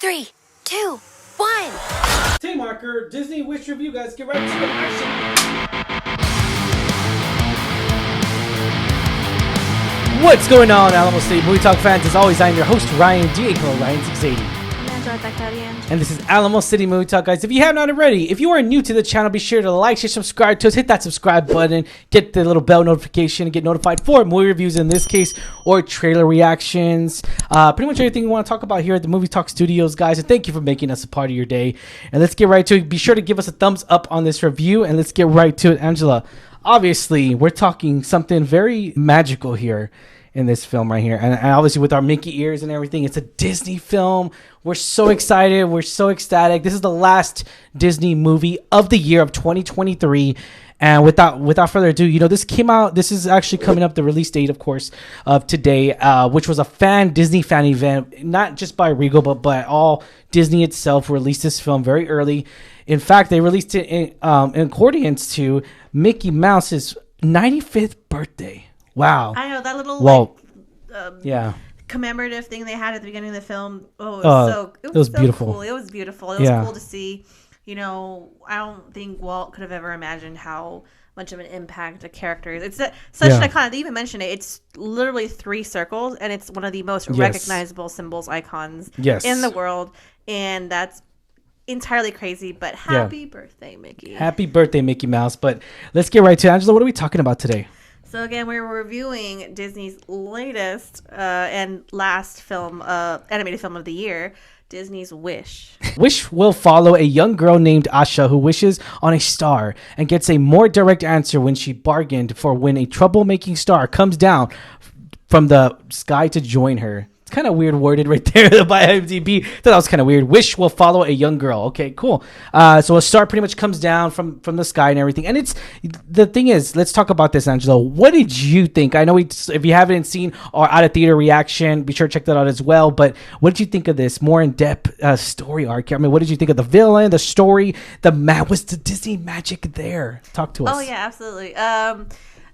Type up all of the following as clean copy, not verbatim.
3, 2, 1. Team Marker, Disney Wish Review, guys. Get right to the action. What's going on, Alamo City Movie Talk fans? As always, I'm your host, Ryan Diego, Ryan680. And this is Alamo City Movie Talk, guys. If you have not already, if you are new to the channel, be sure to like, share, subscribe to us. Hit that subscribe button. Get the little bell notification and get notified for movie reviews in this case, or trailer reactions. Pretty much everything we want to talk about here at the Movie Talk Studios, guys. And thank you for making us a part of your day. And let's get right to it. Be sure to give us a thumbs up on this review, and let's get right to it. Angela, obviously, we're talking something very magical here in this film right here, and obviously with our Mickey ears and everything, it's a Disney film. We're so excited, we're so ecstatic. This is the last Disney movie of the year of 2023, and without further ado, this came out, this is actually coming up, the release date, of course, of today, which was a Disney fan event, not just by Regal, but by all Disney itself. Released this film very early. In fact, they released it in accordance to Mickey Mouse's 95th birthday. Wow. I know that little commemorative thing they had at the beginning of the film. Oh, it was so beautiful. Cool. It was beautiful. It was cool to see. I don't think Walt could have ever imagined how much of an impact a character is. It's such an icon. They even mentioned it. It's literally 3 circles, and it's one of the most recognizable symbols, icons in the world. And that's entirely crazy, but happy birthday, Mickey. Happy birthday, Mickey Mouse. But let's get right to it. Angela, what are we talking about today? So again, we're reviewing Disney's latest and last film, animated film of the year, Disney's Wish. Wish will follow a young girl named Asha who wishes on a star and gets a more direct answer when she bargained for when a troublemaking star comes down from the sky to join her. It's kind of weird worded right there by IMDb. Thought that was kind of weird. Wish will follow a young girl. Okay, cool. So a star pretty much comes down from the sky and everything. And the thing is, let's talk about this, Angelo. What did you think? I know if you haven't seen our out of theater reaction, be sure to check that out as well. But what did you think of this more in depth story arc? I mean, what did you think of the villain, the story, was the Disney magic there? Talk to us. Oh yeah, absolutely.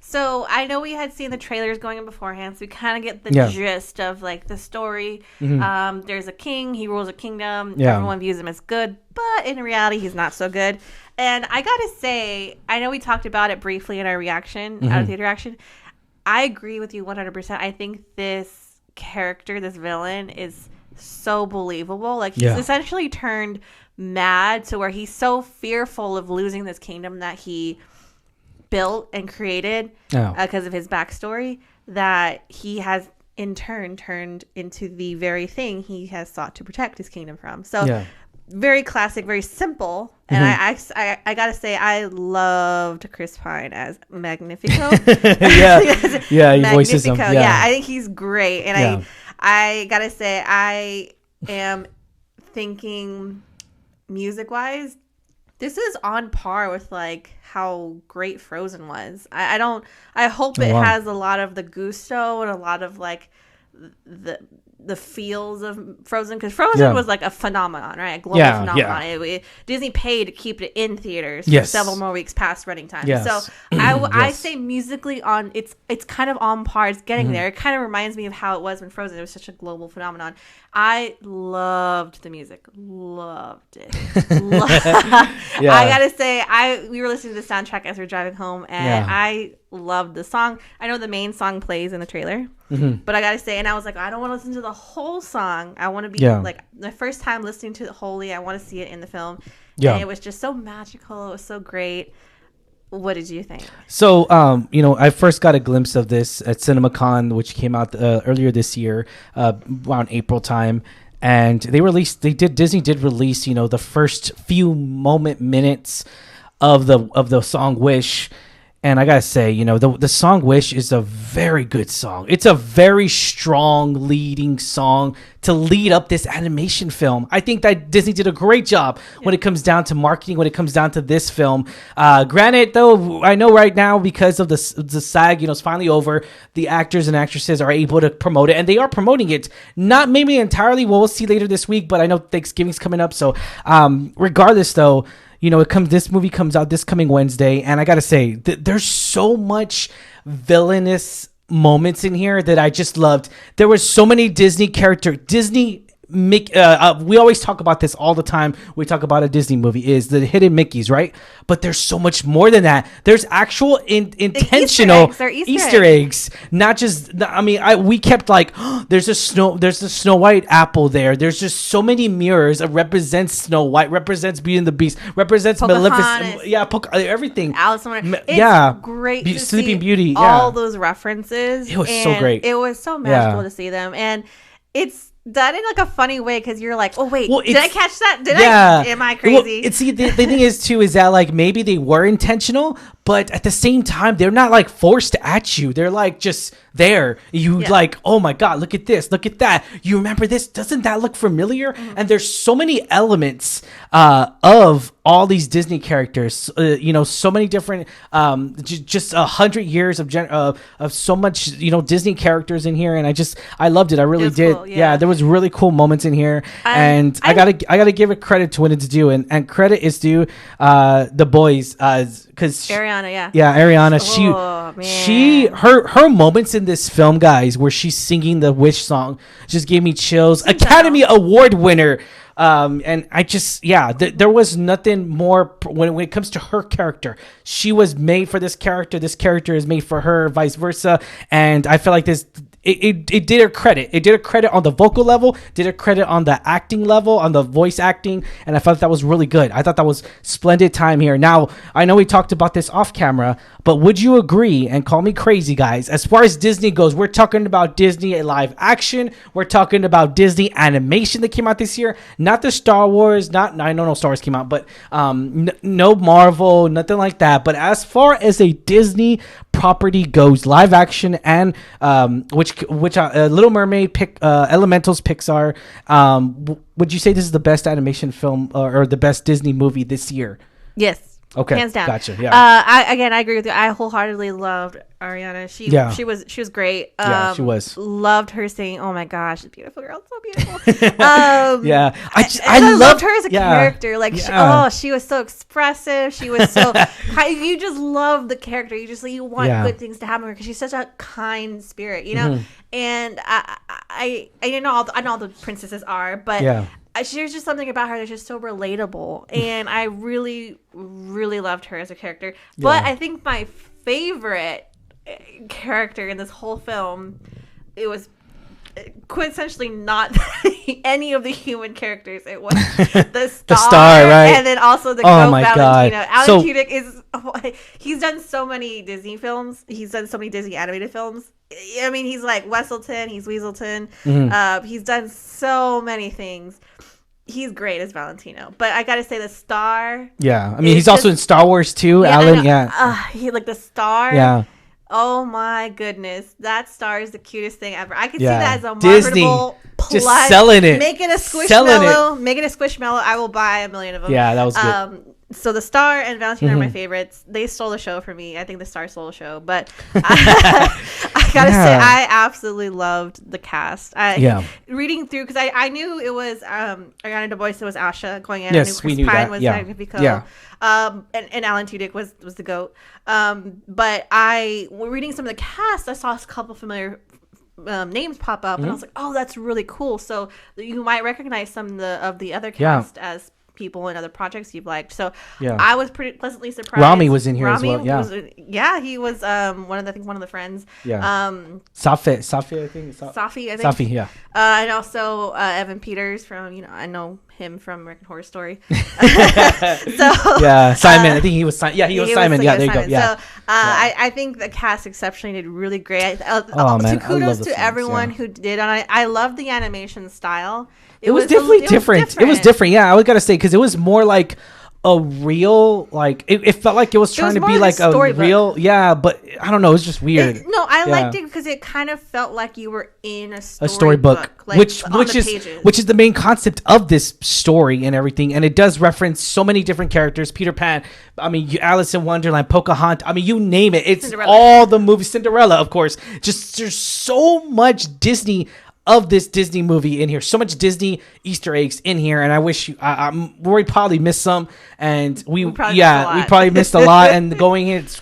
So I know we had seen the trailers going in beforehand, so we kind of get the gist of like the story. Mm-hmm. There's a king, he rules a kingdom. Yeah. Everyone views him as good, but in reality, he's not so good. And I gotta say, I know we talked about it briefly in our reaction, out of theater reaction. I agree with you 100%. I think this character, this villain, is so believable. Like he's essentially turned mad to where he's so fearful of losing this kingdom that he built and created because of his backstory, that he has in turn turned into the very thing he has sought to protect his kingdom from. So very classic, very simple. And I gotta say, I loved Chris Pine as Magnifico. He voices him. Yeah, I think he's great. And I gotta say, I am thinking music wise, this is on par with like how great Frozen was. I hope it has a lot of the gusto and a lot of like the feels of Frozen, because Frozen was like a phenomenon, right? A global phenomenon. Disney paid to keep it in theaters for several more weeks past running time. So I say musically it's kind of on par. It's getting there. It kind of reminds me of how it was when Frozen. It was such a global phenomenon. I loved the music. Loved it. I gotta say, we were listening to the soundtrack as we were driving home, and I loved the song. I know the main song plays in the trailer, but I gotta say, and I was like, I don't want to listen to the whole song. I want to be like, the first time listening to it wholly, I want to see it in the film. And it was just so magical. It was so great. What did you think? So, I first got a glimpse of this at CinemaCon, which came out earlier this year, around April time. And Disney did release, the first few minutes of the song Wish. And I gotta say, the song Wish is a very good song. It's a very strong leading song to lead up this animation film. I think that Disney did a great job when it comes down to marketing, when it comes down to this film. Granted, though, I know right now because of the SAG, it's finally over, the actors and actresses are able to promote it, and they are promoting it. Not maybe entirely, we'll see later this week, but I know Thanksgiving's coming up. So regardless, though, this movie comes out this coming Wednesday, and I gotta say, there's so much villainous moments in here that I just loved. There were so many Disney we always talk about this all the time. We talk about a Disney movie is the hidden Mickeys, right? But there's so much more than that. There's actual intentional Easter eggs, not just. I mean, we kept like, there's the Snow White apple there. There's just so many mirrors. It represents Snow White, represents Beauty and the Beast, represents Maleficent. Yeah, everything. Alice in Wonderland. It's great to Sleeping see Beauty. all those references. It was so great. It was so magical to see them, and it's done in like a funny way because you're like, oh wait, did I catch that? Am I crazy? Well, see, the thing is too is that like maybe they were intentional, but at the same time they're not like forced at you. They're like just there. Like, oh my god, look at this, look at that. You remember this? Doesn't that look familiar? Mm-hmm. And there's so many elements of all these Disney characters. So many different. Just 100 years of so much Disney characters in here, and I loved it. I really did. Cool, yeah, there was really cool moments in here, and I gotta give it credit to when it's due, and credit is due the boys because Ariana, Ariana, she her moments in this film, guys, where she's singing the Wish song just gave me chills. Academy Award winner. And I just, there was nothing more when it comes to her character. She was made for this character. This character is made for her, vice versa. And I feel like it did her credit. It did her credit on the vocal level, did her credit on the acting level, on the voice acting. And I felt that was really good. I thought that was splendid time here. Now, I know we talked about this off camera, but would you agree, and call me crazy, guys, as far as Disney goes, we're talking about Disney live action. We're talking about Disney animation that came out this year. Not the Star Wars, I know no Star Wars came out, but no Marvel, nothing like that. But as far as a Disney property goes, live action and which Little Mermaid, Elementals, Pixar, would you say this is the best animation film or the best Disney movie this year? Yes. Okay, hands down. Gotcha. Yeah. I agree with you. I wholesheartedly loved Ariana. She was great. She was. Loved her singing. Oh my gosh, beautiful girl, so beautiful. I loved her as a character. Like, she was so expressive. She was so. You just love the character. You want good things to happen because she's such a kind spirit, Mm-hmm. And I know all the princesses are, but there's just something about her that's just so relatable, and I really, really loved her as a character. But I think my favorite character in this whole film, it was quintessentially not any of the human characters. It was the star, right? And then also the goat Valentino. Alan Tudyk he's done so many Disney films. He's done so many Disney animated films. I mean, he's like Wesselton, he's Weaselton. Mm-hmm. He's done so many things. He's great as Valentino, but I gotta say the star. Yeah, I mean, he's also in Star Wars too, Alan. He the star. Yeah. Oh my goodness, that star is the cutest thing ever. I could see that as a marketable plot. Just selling it, making a squishmallow. I will buy 1 million of them. Yeah, that was good. So the star and Valentino are my favorites. They stole the show for me. I think the star stole the show, but I gotta say I absolutely loved the cast. Reading through because I knew it was Ariana DeBose was Asha going in. Yes, we knew Pine that. Was Magnifico. Yeah. And Alan Tudyk was the goat. But reading some of the cast, I saw a couple familiar names pop up, and I was like, oh, that's really cool. So you might recognize some of the other cast as people in other projects you've liked. So I was pretty pleasantly surprised. Rami was in here as well. He was one of the friends. Safi, I think. Safi, yeah. And also Evan Peters from I know him from American Horror Story. Simon. I think he was Simon. Yeah, he was Simon. There you go. Yeah. So I think the cast exceptionally did really great. Kudos to everyone who did, and I love the animation style. It was definitely different. It was different. Yeah, I was gotta say because it was more like a real, like it felt like it was trying to be like a real, but I don't know, it was just weird. I liked it because it kind of felt like you were in a storybook, like, which is the main concept of this story and everything, and it does reference so many different characters. Peter Pan, I mean, Alice in Wonderland, Pocahontas, I mean, you name it. It's Cinderella. All the movies, Cinderella, of course. Just there's so much Disney of this Disney movie in here, so much Disney Easter eggs in here, and I wish we probably missed some, and we probably missed a lot. And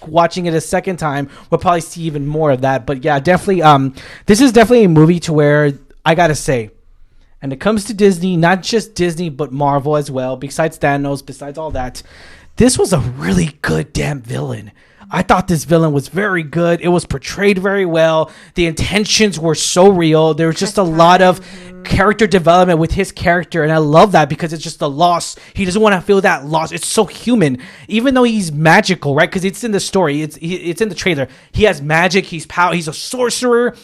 watching it a second time, we'll probably see even more of that. But yeah, definitely, this is definitely a movie to where I gotta say, and it comes to Disney, not just Disney, but Marvel as well, besides Thanos, besides all that, this was a really good damn villain. I thought this villain was very good. It was portrayed very well. The intentions were so real. There was just a lot of character development with his character, and I love that because it's just a loss. He doesn't want to feel that loss. It's so human, even though he's magical, right? Because it's in the story. It's in the trailer. He has magic. He's a sorcerer.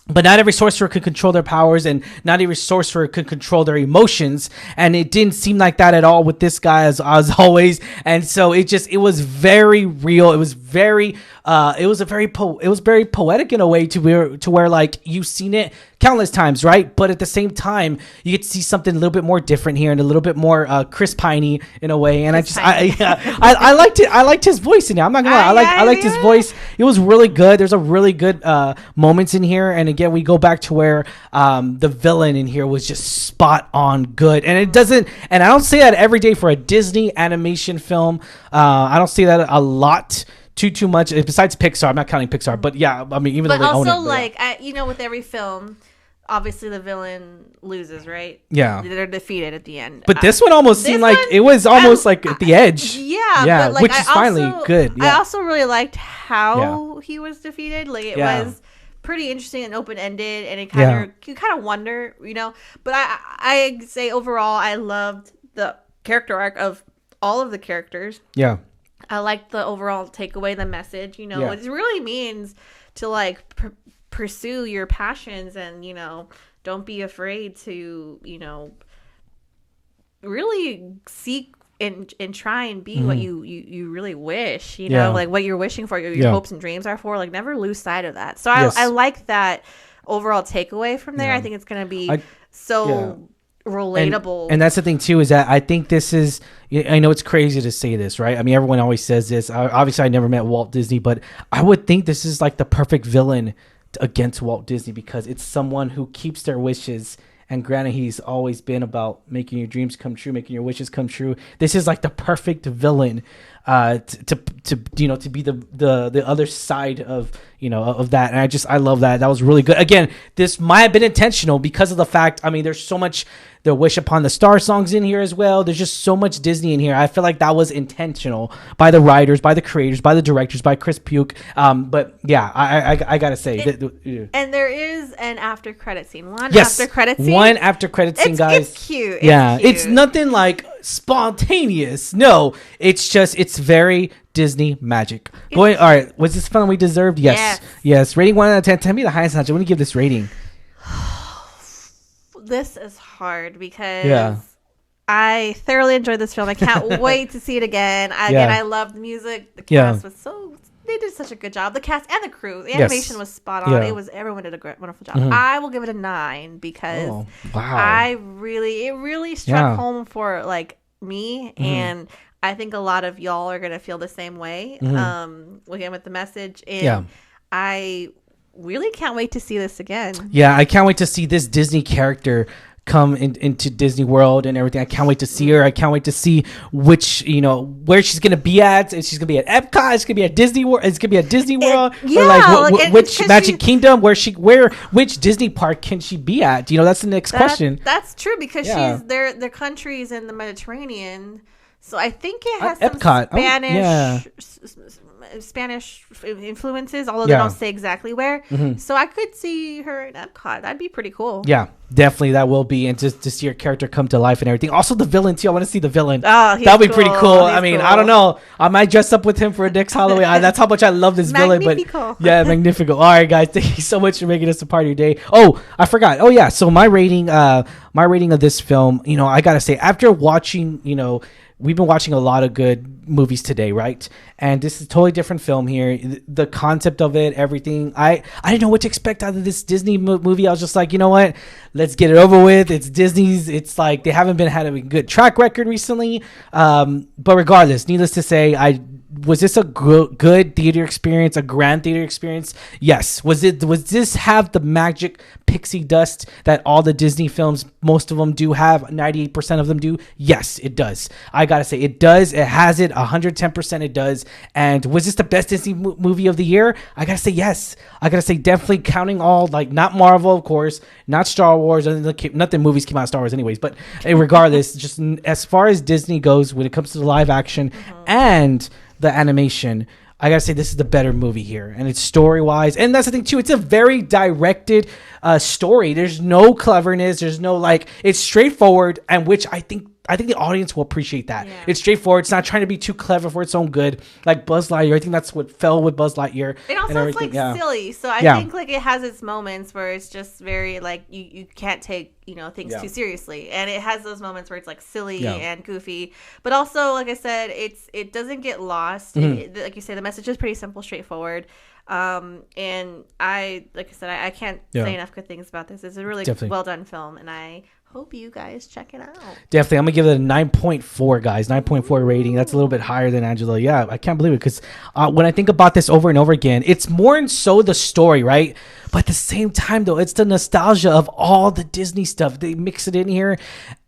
But not every sorcerer could control their powers, and not every sorcerer could control their emotions. And it didn't seem like that at all with this guy, as always. And so it was very real. It was very poetic in a way to where like you've seen it countless times, right? But at the same time, you get to see something a little bit more different here and a little bit more Chris Piney in a way. And I liked it. I liked his voice in it. I'm not gonna lie. I liked his voice. It was really good. There's a really good moments in here. And again, we go back to where the villain in here was just spot on good. And it doesn't. And I don't say that every day for a Disney animation film. I don't say that a lot. Too much. Besides Pixar, I'm not counting Pixar, but yeah, I mean, even though they own it. But also, like, with every film, obviously the villain loses, right? Yeah, they're defeated at the end. But this one almost seemed like it was almost like at the edge. Yeah, but, like, which is finally good. Yeah. I also really liked how he was defeated. Like, it was pretty interesting and open ended, and you kind of wonder, But I say overall, I loved the character arc of all of the characters. Yeah. I like the overall takeaway, the message, what it really means to like pursue your passions and, don't be afraid to, really seek and try and be what you really wish, like what you're wishing for, your hopes and dreams are for, like never lose sight of that. So I like that overall takeaway from there. I think it's going to be relatable. And that's the thing too, is that I think this is, I know it's crazy to say this, right? I mean, everyone always says this. Obviously I never met Walt Disney, but I would think this is like the perfect villain against Walt Disney, because it's someone who keeps their wishes. And granted, he's always been about making your dreams come true, making your wishes come true. This is like the perfect villain to be the other side of of that. And I love that. That was really good. Again, this might have been intentional because of the fact, I mean, there's so much the Wish Upon the Star songs in here as well. There's just so much Disney in here. I feel like that was intentional by the writers, by the creators, by the directors, by Chris Puke. But yeah, I gotta say, and there is an after credit scene. One after credit scene, guys. It's cute. It's nothing like spontaneous. No, it's very Disney magic. All right, was this film we deserved? Yes. Rating 1 out of 10. Tell me the highest. I'm going to give this rating. This is hard because I thoroughly enjoyed this film. I can't wait to see it again. I loved the music. The cast was they did such a good job. The cast and the crew. The animation was spot on. Everyone did a wonderful job. I will give it a 9 because it really struck home for like me, and I think a lot of y'all are gonna feel the same way. Again, with the message, and I really can't wait to see this again. Yeah, I can't wait to see this Disney character come into Disney World and everything. I can't wait to see her. I can't wait to see which, where she's gonna be at. Is she's gonna be at Epcot? It's gonna be at Disney World. It's gonna be at Disney World. Or like which Magic Kingdom? Which Disney park can she be at? That's the next question. That's true, because their countries in the Mediterranean. So I think it has Epcot. Spanish influences, although they don't say exactly where. So I could see her in Epcot. That'd be pretty cool. Yeah, definitely that will be, and just to see your character come to life and everything. Also the villain too. I want to see the villain. That'd be pretty cool. I mean, cool. I don't know. I might dress up with him for next Halloween. That's how much I love this villain. But Magnifico. All right, guys, thank you so much for making this a part of your day. Oh, I forgot. Oh yeah, so my rating of this film. I gotta say, after watching, we've been watching a lot of good movies today, right? And this is a totally different film here. The concept of it, everything. I didn't know what to expect out of this Disney movie. I was just like, you know what? Let's get it over with. It's Disney's. It's like they haven't had a good track record recently. But regardless, needless to say, I Was this a good theater experience, a grand theater experience? Yes. Was this have the magic pixie dust that all the Disney films, most of them do have, 98% of them do? Yes, it does. I gotta say, it does. It has it, 110% it does. And was this the best Disney movie of the year? I gotta say yes. I gotta say definitely, counting all, like, not Marvel, of course, not Star Wars, nothing movies came out of Star Wars anyways, but regardless, just as far as Disney goes when it comes to the live action and the animation, I gotta say this is the better movie here, and it's story wise, and that's the thing too. It's a very directed story. There's no cleverness. There's no, like, it's straightforward, and which I think the audience will appreciate that. Yeah. It's straightforward. It's not trying to be too clever for its own good, like Buzz Lightyear. I think that's what fell with Buzz Lightyear. It also is, like, silly. So I think, like, it has its moments where it's just very, like, you can't take, things too seriously. And it has those moments where it's, like, silly and goofy. But also, like I said, it doesn't get lost. Like you say, the message is pretty simple, straightforward. And I can't say enough good things about this. It's a really well done film, and I hope you guys check it out. Definitely. I'm gonna give it a 9.4, guys. 9.4 rating. That's a little bit higher than Angela. Yeah, I can't believe it, because when I think about this over and over again, it's more and so the story, right? But at the same time, though, it's the nostalgia of all the Disney stuff. They mix it in here,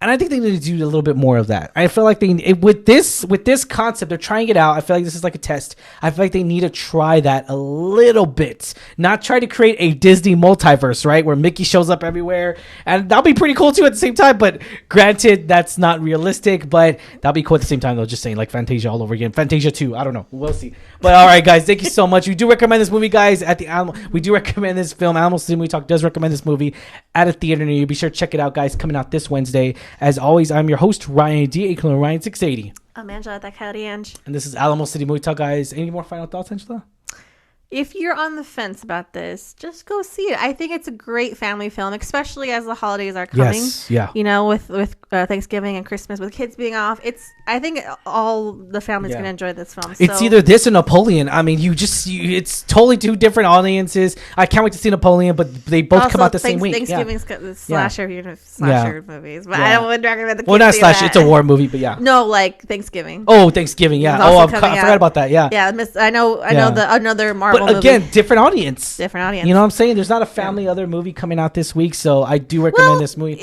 and I think they need to do a little bit more of that. I feel like with this concept, they're trying it out. I feel like this is like a test. I feel like they need to try that a little bit, not try to create a Disney multiverse, right, where Mickey shows up everywhere, and that'll be pretty cool too at the same time. But granted, that's not realistic. But that'll be cool at the same time, though. Just saying, like Fantasia all over again, Fantasia 2. I don't know. We'll see. But all right, guys, thank you so much. We do recommend this movie, guys. At the Alamo, we do recommend this film. Alamo City Movie Talk does recommend this movie at a theater near you. Be sure to check it out, guys. Coming out this Wednesday. As always, I'm your host, Ryan D. aka Ryan 680. I'm Angelique Cabral. And this is Alamo City Movie Talk, guys. Any more final thoughts, Angela? If you're on the fence about this, just go see it. I think it's a great family film, especially as the holidays are coming. Yes, yeah. With Thanksgiving and Christmas, with kids being off. I think all the family's going to enjoy this film. It's either this or Napoleon. I mean, it's totally two different audiences. I can't wait to see Napoleon, but they both also come out the same week. Thanksgiving's slasher movies, but I don't want to recommend the kids. Well, not slasher. It's a war movie, but yeah. No, like Thanksgiving. Oh, Thanksgiving, yeah. I forgot about that. Yeah. Yeah, I know another Marvel. But again, movie. Different audience. You know what I'm saying? There's not a family other movie coming out this week, so I do recommend this movie.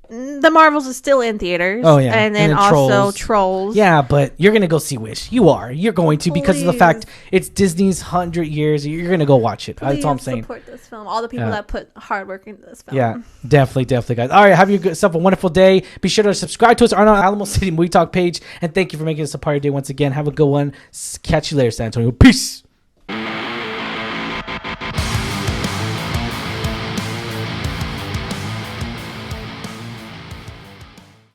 The Marvels is still in theaters. Oh, yeah. And then also Trolls. Yeah, but you're going to go see Wish. You're going to, because of the fact it's Disney's 100 years. You're going to go watch it. That's all I'm saying. Support this film. All the people that put hard work into this film. Yeah, definitely, guys. All right, have yourself a wonderful day. Be sure to subscribe to us on our Alamo City Movie Talk page. And thank you for making us a part of your day once again. Have a good one. Catch you later, San Antonio. Peace.